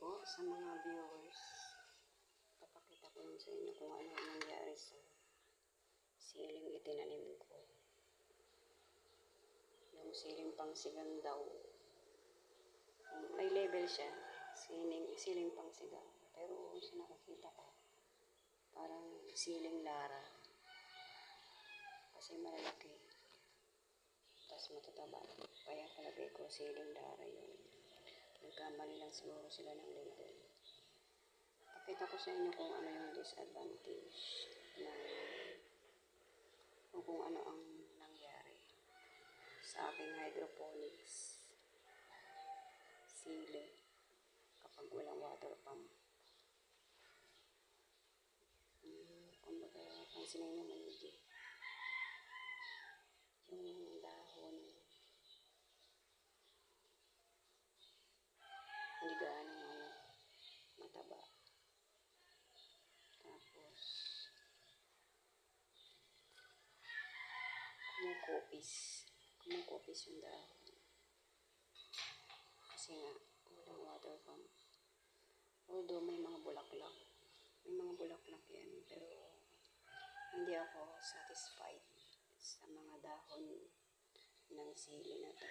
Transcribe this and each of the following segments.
po sa mga viewers. Papakita ko sa inyo kung ano ang nangyari sa siling itinanim ko. Yung siling pangsigang daw. May label siya, siling pangsigang. Pero sa nakakita ko, parang siling lara. Kasi malalaki. Tapos matataba. Kaya palagay ko siling lara yun. Nagkamali lang siguro sila ng label. Pakita ko sa inyo kung ano yung disadvantage ng kung ano ang nangyari sa aking hydroponics sili kapag walang water pump. Kumbaga, pansinin nyo maigi. Yung dahon, hindi gaano mataba. Tapos, kumukopis yung dahon. Kasi nga, walang water pump. Although may mga bulaklak. May mga bulaklak yan, pero hindi ako satisfied sa mga dahon ng sili na to.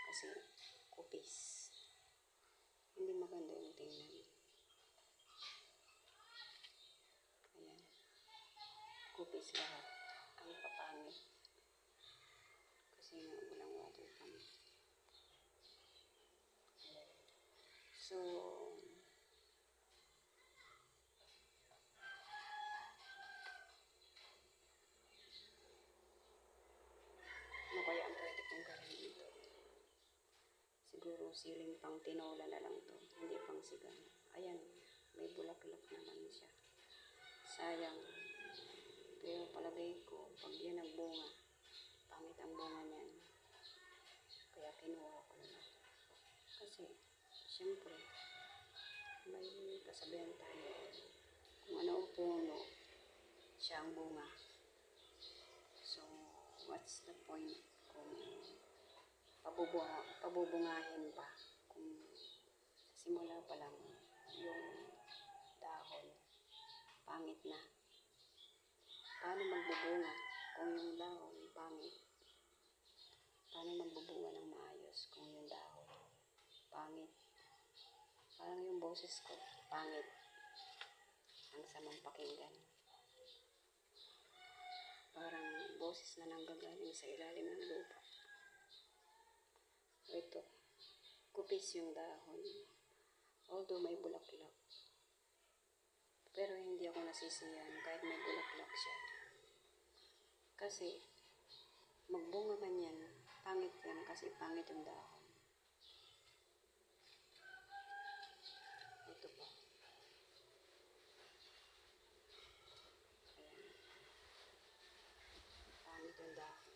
Kasi kupis. Hindi maganda yung tingnan. Ayan. Kupis lahat. Ang papangit. Kasi nga walang water pump. So, ano kaya ang pwede kong gawin dito? Siguro siling pang tinola na lang to. Hindi pang sigang. Ayan. May bulaklak naman siya. Sayang. Pero palagay ko, pag yan ang bunga, pangit ang bunga niyan. Kaya kinuha ko na. Kasi, siyempre, may kasabihan tayo. Kung ano ang puno, siya ang bunga. So, what's the point kung pabubungahin pa? Kung simula pa lang yung dahon, pangit na. Paano magbubunga kung yung dahon pangit? Paano magbubunga ng maayos kung yung dahon pangit? Parang yung boses ko, pangit. Ang samang pakinggan. Parang boses na nanggagaling sa ilalim ng lupa. Ito, kupis yung dahon. Although may bulaklak. Pero hindi ako nasisiyan kahit may bulaklak siya. Kasi, magbunga man yan, pangit yan kasi pangit yung dahon. Ito pa. Ayan. Pangit yung dahon.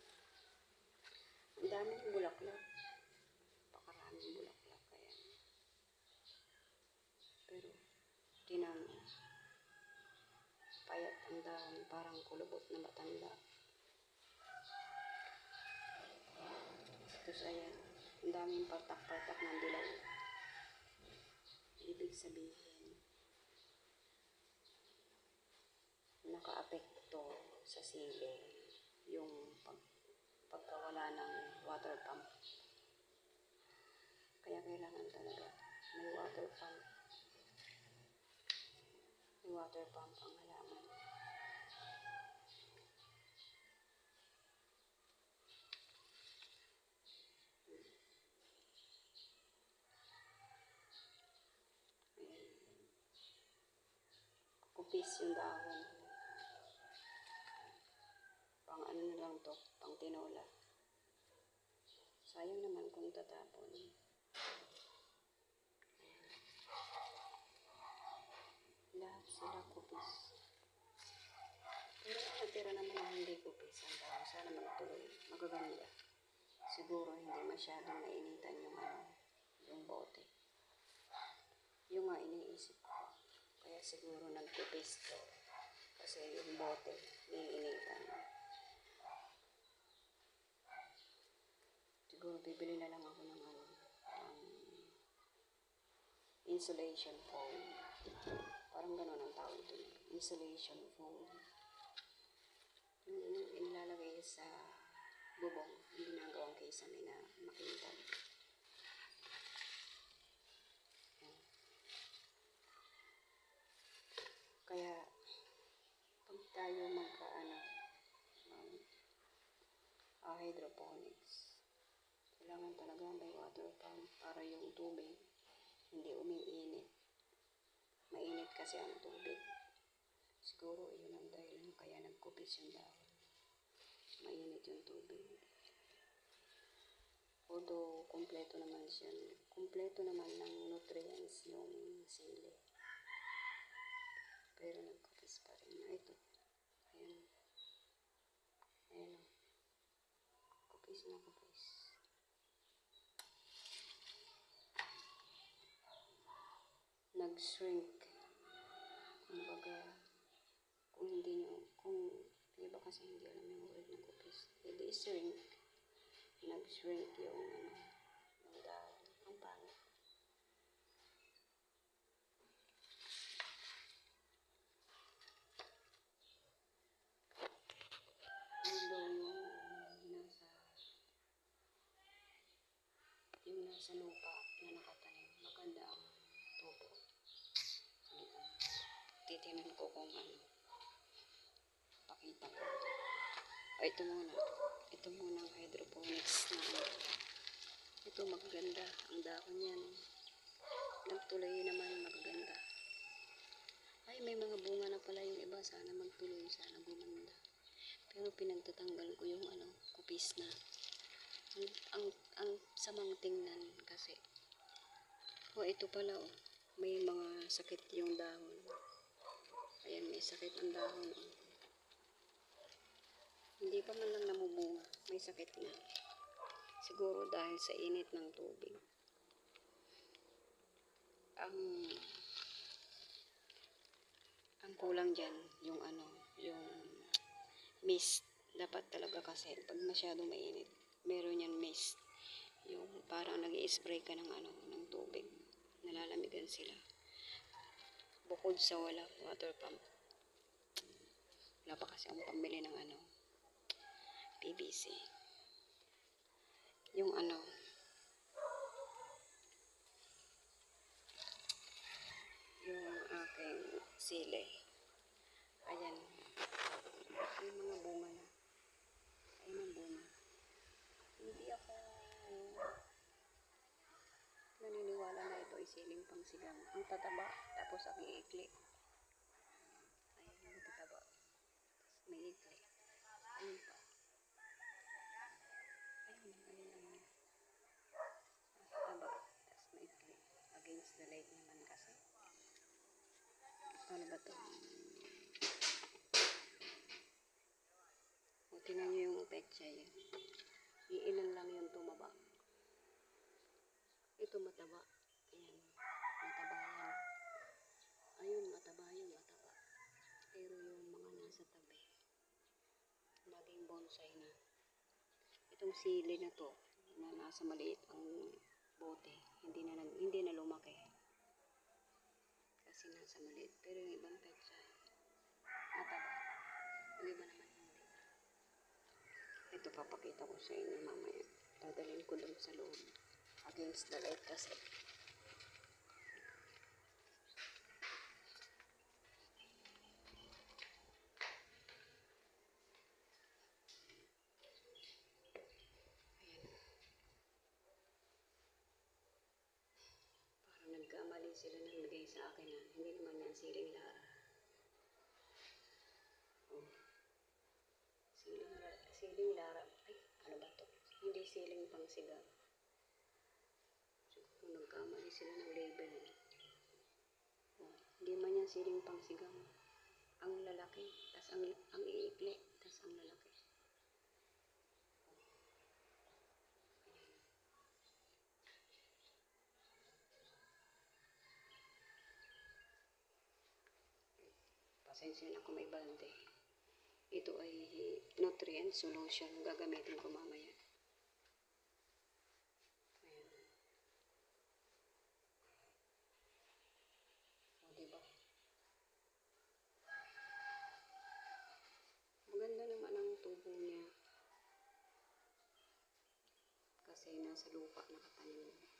Ang daming bulaklak. Pakaraming bulaklak. Ayan. Pero, tinan mo. Payat ang dahon, parang kulubot na matanda. Tapos ayan, ang daming partak-partak ng dilaw. Ibig sabihin, naka-apekto sa sili yung pagkawala ng water pump. Kaya kailangan talaga may water pump. May water pump ang halaman. Kupis yung dahon. Pang ano na lang to, pang tinola. Sayang naman kung tatapon. Lahat sila kupis. Pero natira naman ang hindi kupis ang dahon. Sana magtuloy. Magaganda. Siguro hindi masyadong nainitan yung bote. Yung nga iniisip ko. Kaya siguro nagkupis to. Kasi yung bote, iniinitan. Siguro bibili na lang ako ng insulation foam. Parang gano'n ang tawag doon. Insulation foam. Yung inilalagay sa bubong, yung ginagawang kisame na makintab. Kaya, pag tayo hydroponics, kailangan talaga may water pump para yung tubig hindi umiinit. Mainit kasi ang tubig. Siguro yun ang dahilan kaya nagkupis yung dahon. Mainit yung tubig. Although, kompleto naman ng nutrients yung sili. Pero nagkupis pa rin. Ito. Ayan. Ayan. Kupis na kupis. Nag-shrink. Kumbaga, kung iba kasi hindi alam yung word ng kupis. Hindi shrink. Nag-shrink yung dahon. Ang pangit. Yung nasa lupa na nakatanim, maganda ang tubo. Titinan ko kung pakita ko. Ito muna ang hydroponics na ito maganda. Ang dahon yan. Nagtuloy naman maganda. Ay, may mga bunga na pala yung iba. Sana magtuloy, sana gumanda. Pero pinagtatanggal ko yung kupis na. Ang samang tingnan kasi. Ito pala may mga sakit yung dahon. Ayan, may sakit ang dahon. Hindi pa man lang namubunga. May sakit na. Siguro dahil sa init ng tubig. Ang kulang dyan, yung mist. Dapat talaga kasi, pag masyadong mainit, meron yan mist. Yung parang nag-i-spray ka ng tubig. Nalalamigan sila. Bukod sa wala water pump. Wala pa kasi ang pambili ng PVC. Yung yung aking sili. Ayan. May mga bunga na. Ayan ang bunga. Hindi ako naniniwala na ito ay siling pangsigang. Ang tataba, tapos ang iikli. Ayan yung tataba. May ikli. Ayun pa. Ayun. Tataba. Tapos may ikli. Against the light naman kasi. Ano ba ito? Tingnan nyo yung petsa yun. Iilan lang yung tumaba. Ito mataba. Ayan. Mataba yan. Ayun, mataba yun. Mataba. Pero yung mga nasa tabi, naging bonsai na. Itong sili na to, na nasa maliit ang bote, hindi na lumaki. Kasi nasa maliit. Pero yung ibang petsa, mataba. Yung iba naman hindi. Ito papakita ko sa inyo mamaya. Dadalhin ko doon sa loob. Against the light kasi. Ayan. Parang nagkamali sila nang bigay sa akin hindi naman yan siling lara. Siling lara. Ay, ano ba to? Hindi siling pangsigang. Kung nagkamali sila ng label. Hindi man yan siling pangsigang. Ang lalaki, tas ang iikli, tas ang lalaki. Pasensya na kung may bante. Ito ay nutrient solution. Gagamitin ko mamaya. Ayan. kasi nasa lupa nakatanim.